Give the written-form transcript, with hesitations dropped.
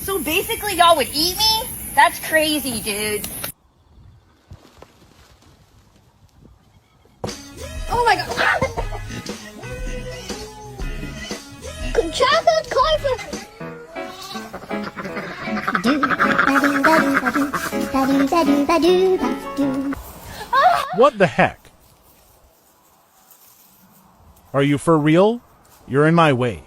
So basically y'all would eat me? That's crazy, dude. Oh my god. Chocolate cornflakes. What the heck? Are you for real? You're in my way.